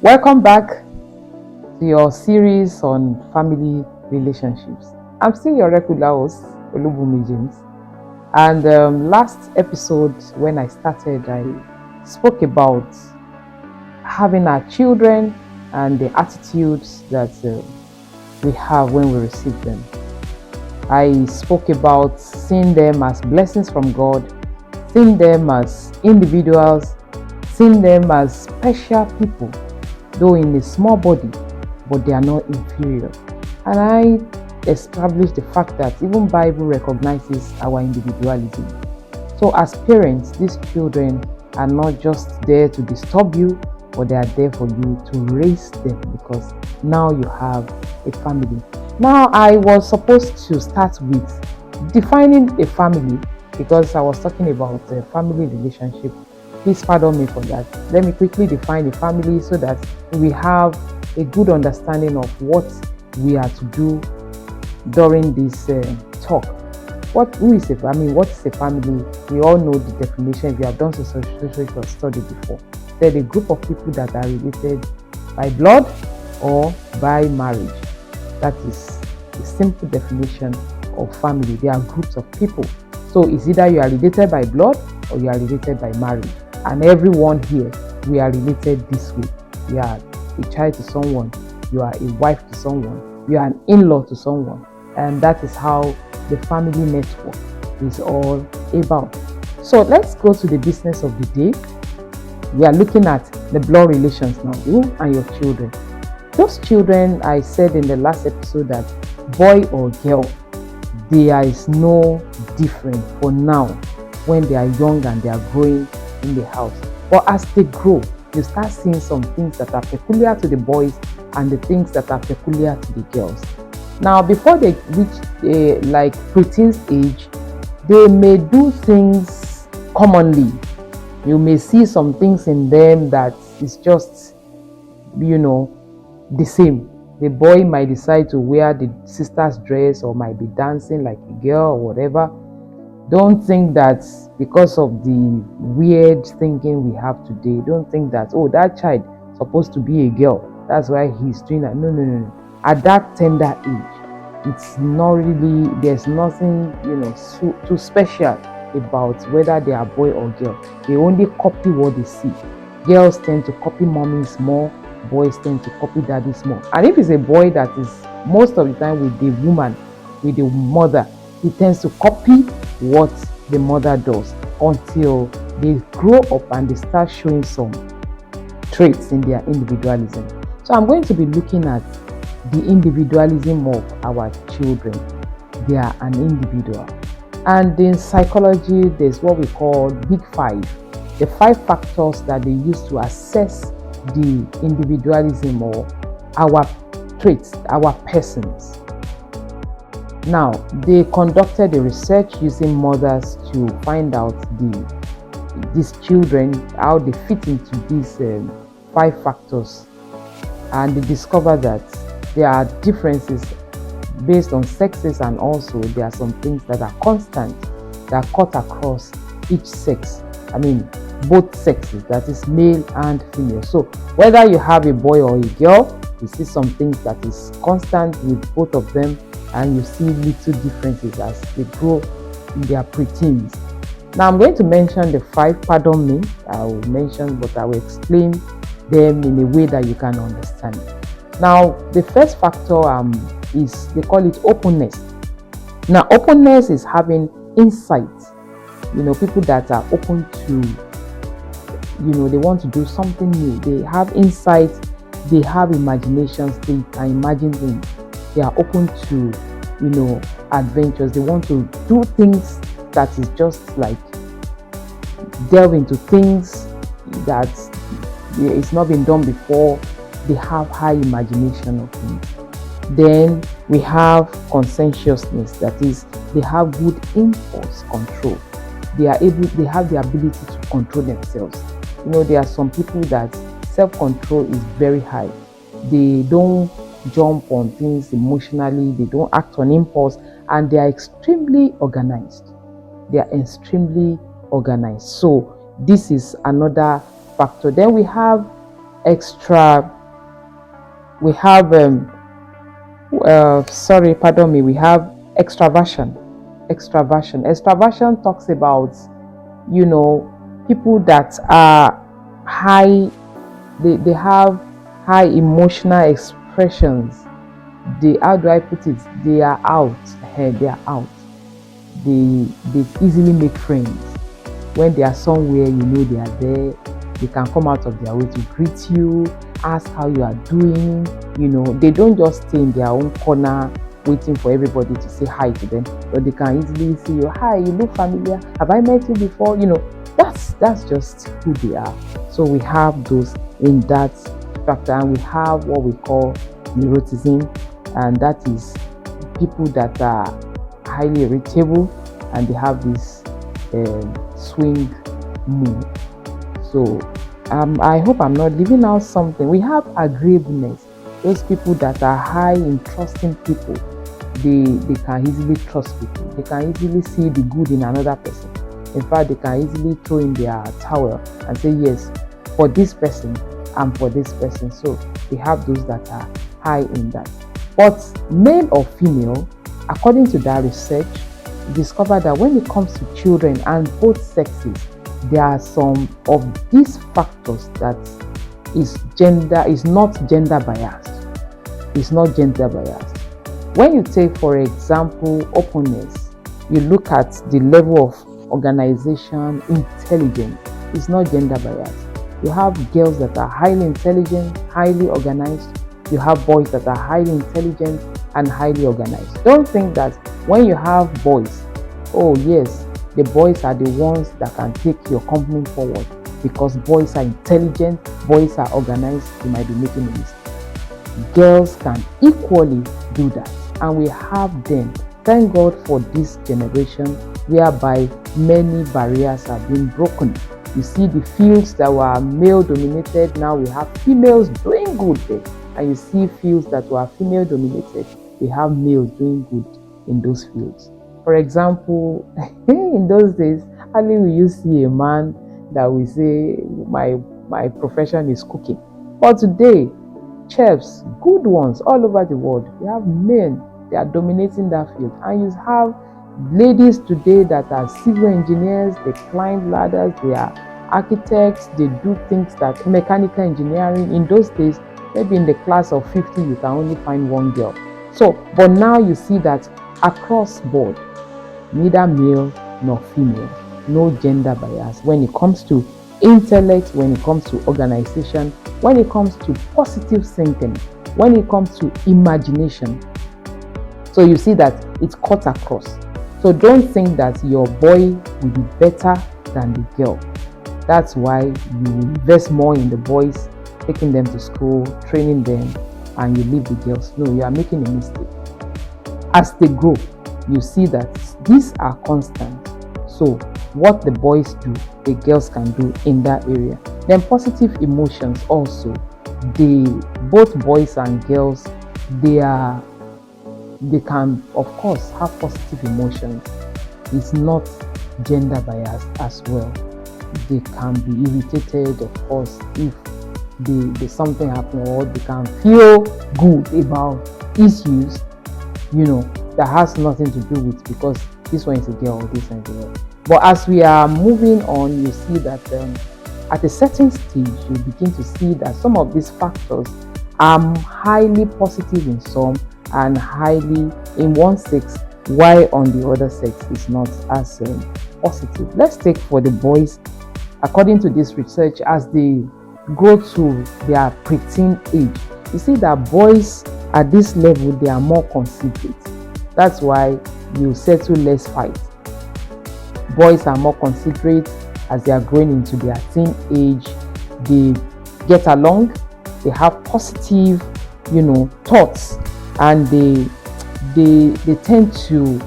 Welcome back to your series on family relationships. I'm still your regular host, Olubumi James. And last episode, when I started, I spoke about having our children and the attitudes that we have when we receive them. I spoke about seeing them as blessings from God, seeing them as individuals, seeing them as special people, though in a small body, but they are not inferior. And I established the fact that even Bible recognizes our individuality. So as parents, these children are not just there to disturb you, but they are there for you to raise them, because now you have a family. Now I was supposed to start with defining a family, because I was talking about a family relationship. Please pardon me for that. Let me quickly define the family so that we have a good understanding of what we are to do during this talk. What is a family? What is a family? We all know the definition if you have done social study before. They're a group of people that are related by blood or by marriage. That is the simple definition of family. They are groups of people. So it's either you are related by blood or you are related by marriage. And everyone here, we are related this way. You are a child to someone, you are a wife to someone, you are an in-law to someone. And that is how the family network is all about. So let's go to the business of the day. We are looking at the blood relations now, you and your children. Those children, I said in the last episode that boy or girl, there is no difference for now when they are young and they are growing in the house. But as they grow, you start seeing some things that are peculiar to the boys and the things that are peculiar to the girls. Now, before they reach like preteen age, they may do things commonly. You may see some things in them that is just, the same. The boy might decide to wear the sister's dress or might be dancing like a girl or whatever. Don't think that because of the weird thinking we have today, don't think that, that child is supposed to be a girl, that's why he's doing that. No. At that tender age, it's not really, there's nothing, too special about whether they are boy or girl. They only copy what they see. Girls tend to copy mommies more, boys tend to copy daddies more. And if it's a boy that is most of the time with the woman, with the mother, he tends to copy what the mother does until they grow up and they start showing some traits in their individualism. So I'm going to be looking at the individualism of our children. They are an individual. And in psychology, there's what we call Big Five. The 5 factors that they use to assess the individualism or our traits, our persons. Now, they conducted a research using mothers to find out these children, how they fit into these 5 factors. And they discovered that there are differences based on sexes, and also there are some things that are constant, that cut across each sex. I mean, both sexes, that is male and female. So whether you have a boy or a girl, you see some things that is constant with both of them, and you see little differences as they grow in their preteens. Now I'm going to mention the 5, pardon me, I will mention, but I will explain them in a way that you can understand. Now the first factor is, they call it openness. Now openness is having insight. People that are open to, they want to do something new. They have insight, they have imaginations, they can imagine things. They are open to, adventures. They want to do things that is just like delve into things that it's not been done before. They have high imagination of things. Then we have conscientiousness, that is, they have good impulse control. They have the ability to control themselves. There are some people that self-control is very high. They don't jump on things emotionally, they don't act on impulse, and they are extremely organized. So this is another factor. Then we have extra, we have sorry, pardon me, we have extraversion. Extraversion talks about, people that are high, they have high emotional expressions. They, how do I put it, they are out. They are out. They easily make friends. When they are somewhere, they are there. They can come out of their way to greet you, ask how you are doing. They don't just stay in their own corner waiting for everybody to say hi to them, but they can easily see you. Hi, you look familiar. Have I met you before? That's just who they are. So we have those in that factor, and we have what we call neuroticism, and that is people that are highly irritable and they have this swing mood. So I hope I'm not leaving out something. We have agreeableness. Those people that are high in trusting people, they can easily trust people. They can easily see the good in another person. In fact, they can easily throw in their towel and say, yes, for this person and for this person. So we have those that are high in that. But male or female, according to that research, discovered that when it comes to children and both sexes, there are some of these factors that is not gender biased. It's not gender biased. When you take, for example, openness, you look at the level of organization, intelligence. It's not gender biased. You have girls that are highly intelligent, highly organized. You have boys that are highly intelligent and highly organized. Don't think that when you have boys, oh yes, the boys are the ones that can take your company forward because boys are intelligent, boys are organized. You might be making a mistake. Girls can equally do that, and we have them. Thank God for this generation whereby many barriers have been broken. You see the fields that were male dominated, now we have females doing good there. And you see fields that were female dominated, we have males doing good in those fields. For example, in those days, hardly will you see a man that will say, my profession is cooking. But today, chefs, good ones all over the world, we have men, they are dominating that field. And you have ladies today that are civil engineers, they climb ladders, they are architects, they do things that mechanical engineering. In those days, maybe in the class of 50, you can only find one girl. So, but now you see that across board, neither male nor female, no gender bias when it comes to intellect, when it comes to organization, when it comes to positive thinking, when it comes to imagination. So you see that it's cut across. So don't think that your boy will be better than the girl. That's why you invest more in the boys, taking them to school, training them, and you leave the girls. No, you are making a mistake. As they grow, you see that these are constant. So what the boys do, the girls can do in that area. Then positive emotions also. Both boys and girls, they can of course have positive emotions. It's not gender biased as well. They can be irritated, of course, if there's something happening, or they can feel good about issues, that has nothing to do with because this one is a girl or this one is a girl. But as we are moving on, you see that at a certain stage, you begin to see that some of these factors are highly positive in some and highly in one sex, while on the other sex is not as positive. Let's take for the boys, according to this research, as they grow to their preteen age, you see that boys at this level, they are more considerate. That's why you settle less fight. Boys are more considerate as they are growing into their teen age. They get along, they have positive, thoughts, and they tend to,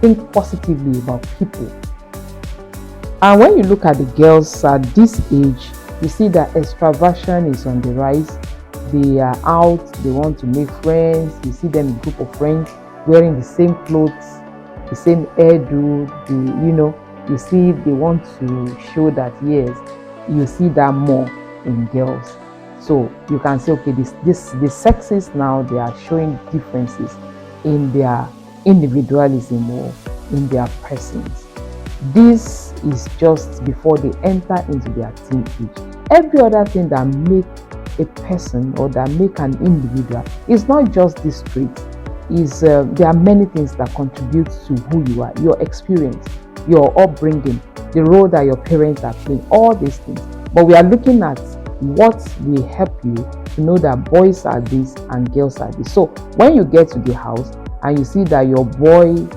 think positively about people. And when you look at the girls at this age, you see that extraversion is on the rise. They are out, they want to make friends. You see them in a group of friends wearing the same clothes, the same hairdo, you see they want to show that, yes, you see that more. in girls. So you can say, okay, the sexes now, they are showing differences in their individualism or in their persons. This is just before they enter into their teenage. Every other thing that make a person or that make an individual is not just this trait. There are many things that contribute to who you are: your experience, your upbringing, the role that your parents are playing, all these things. But we are looking at what will help you to know that boys are this and girls are this. So when you get to the house and you see that your boy,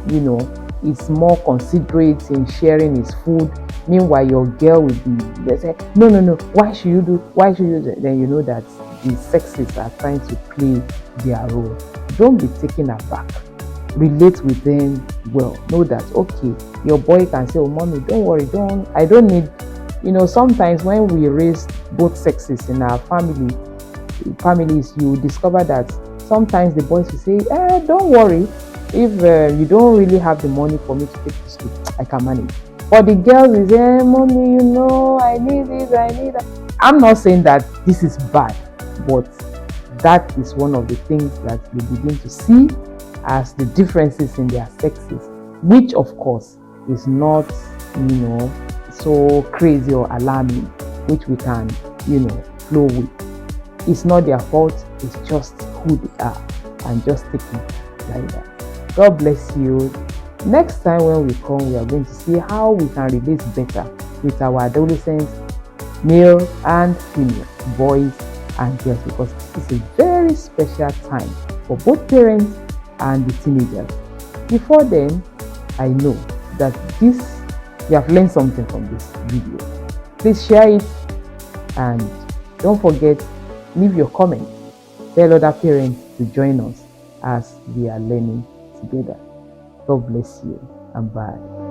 is more considerate in sharing his food, meanwhile your girl will be, they say, no, why should you do? Then you know that the sexes are trying to play their role. Don't be taken aback. Relate with them well. Know that, okay, your boy can say, oh mommy, don't worry, I don't need, sometimes when we raise both sexes in our families, you discover that sometimes the boys will say, don't worry, if you don't really have the money for me to take to school, I can manage. But the girls will say, mommy, I need this, I need that. I'm not saying that this is bad, but that is one of the things that you begin to see as the differences in their sexes, which of course is not, so crazy or alarming, which we can, flow with. It's not their fault, it's just who they are, and just take it like that. God bless you. Next time when we come, we are going to see how we can relate better with our adolescents, male and female, boys and girls, because this is a very special time for both parents and the teenagers. Before then, I know that you have learned something from this video. Please share it, and don't forget, leave your comment. Tell other parents to join us as we are learning together. God bless you, and bye.